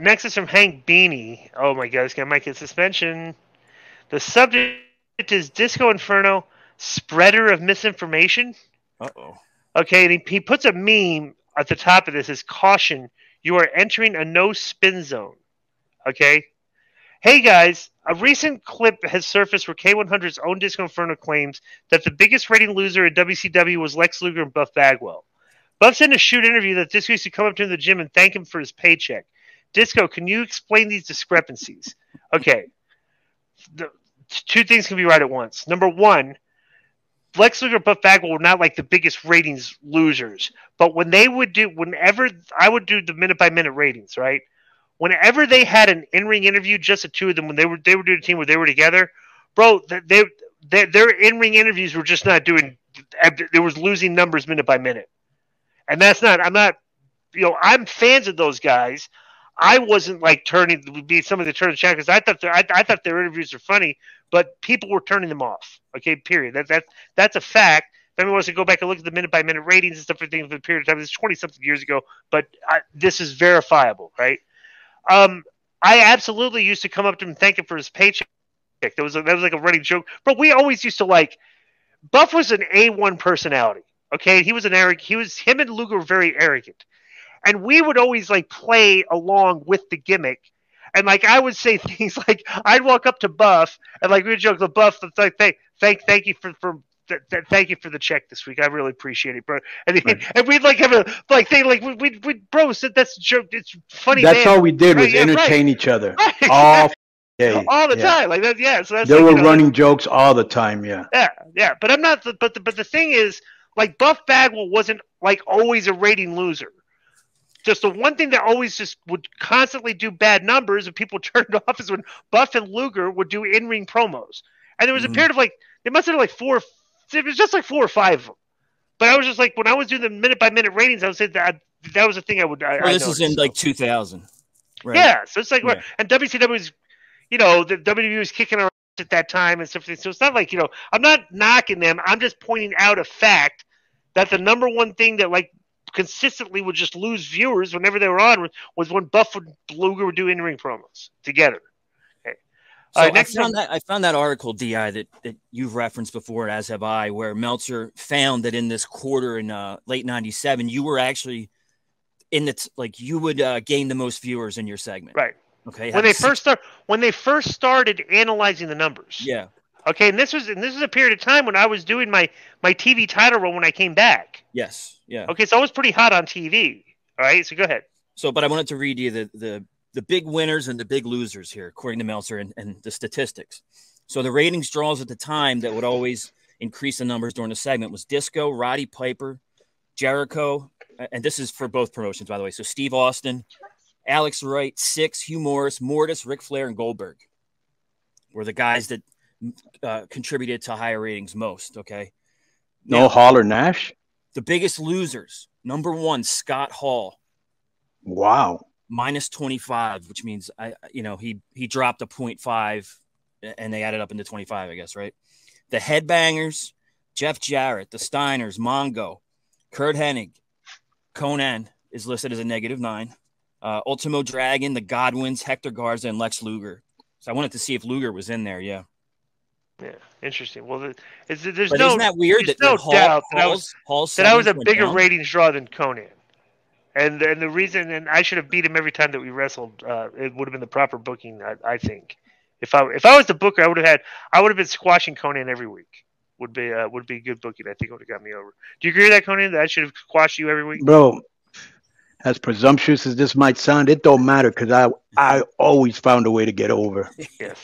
Next is from Hank Beanie. Oh my God, this guy might get suspension. The subject is Disco Inferno, spreader of misinformation. Uh-oh. Okay, and he puts a meme at the top of this as caution, you are entering a no spin zone. Okay? Hey guys, a recent clip has surfaced where K100's own Disco Inferno claims that the biggest rating loser in WCW was Lex Luger and Buff Bagwell. Buff said in a shoot interview that Disco used to come up to him in the gym and thank him for his paycheck. Disco, can you explain these discrepancies? Okay. Two things can be right at once. Number one, Lex Luger and Buff Bagwell were not like the biggest ratings losers, but whenever I would do the minute by minute ratings, right? Whenever they had an in-ring interview, just the two of them, when they were doing a team where they were together, bro, their in-ring interviews were just not doing. There was losing numbers minute by minute, and that's not. I'm not. I'm fans of those guys. I wasn't like be some of the turn because I thought their interviews were funny, but people were turning them off. Okay, period. That's a fact. If anyone wants to go back and look at the minute by minute ratings and stuff for things for the period of time, this is 20 something years ago, but this is verifiable, right? I absolutely used to come up to him and thank him for his paycheck. That was like a running joke, but we always used to like. Buff was an A1 personality. Okay, him and Luger were very arrogant. And we would always like play along with the gimmick. And like I would say things like I'd walk up to Buff and like we would joke the Buff like thank you for thank you for the check this week. I really appreciate it, bro. And, right. And we'd like have a like thing like we'd bro said that's a joke. It's funny. That's all we did was entertain each other all the time. Like that, yeah. So that's they were running jokes all the time, yeah. Yeah. But I'm not. But the thing is, like Buff Bagwell wasn't like always a rating loser. Just the one thing that always just would constantly do bad numbers and people turned off is when Buff and Luger would do in-ring promos. And there was a period of like, it must have been like it was just like 4 or 5 of them. But I was just like, when I was doing the minute-by-minute ratings, I would say that was the thing I would. This is in like 2000. Right? Yeah, so it's like, and WCW was, the WWE was kicking around at that time and stuff. So it's not like, I'm not knocking them. I'm just pointing out a fact that the number one thing that like, consistently would just lose viewers whenever they were on was when Buff and Luger would do in-ring promos together. Okay. So I found that article, DI, that you've referenced before, as have I, where Meltzer found that in this quarter in late '97, you were actually you would gain the most viewers in your segment. Right. Okay. When they first started analyzing the numbers. Yeah. Okay, and this was a period of time when I was doing my TV title run when I came back. Yes, yeah. Okay, so I was pretty hot on TV. All right, so go ahead. So, but I wanted to read you the big winners and the big losers here, according to Meltzer and the statistics. So the ratings draws at the time that would always increase the numbers during the segment was Disco, Roddy Piper, Jericho, and this is for both promotions, by the way. So Steve Austin, Alex Wright, Six, Hugh Morris, Mortis, Ric Flair, and Goldberg were the guys that contributed to higher ratings most. Okay. No Hall or Nash. The biggest losers. Number 1, Scott Hall. Wow. Minus 25, which means he dropped a 0.5 and they added up into 25, I guess, right? The Headbangers, Jeff Jarrett, the Steiners, Mongo, Kurt Hennig, Conan is listed as a -9. Ultimo Dragon, the Godwins, Hector Garza, and Lex Luger. So I wanted to see if Luger was in there. Yeah. Yeah, interesting. Well, isn't that weird? There's no doubt that I was a bigger down? ratings draw than Conan, and the reason, and I should have beat him every time that we wrestled. It would have been the proper booking, I think. If I was the booker, I would have been squashing Conan every week. Would be good booking. I think it would have got me over. Do you agree with that, Conan? That I should have squashed you every week, bro. As presumptuous as this might sound, it don't matter because I always found a way to get over. Yes.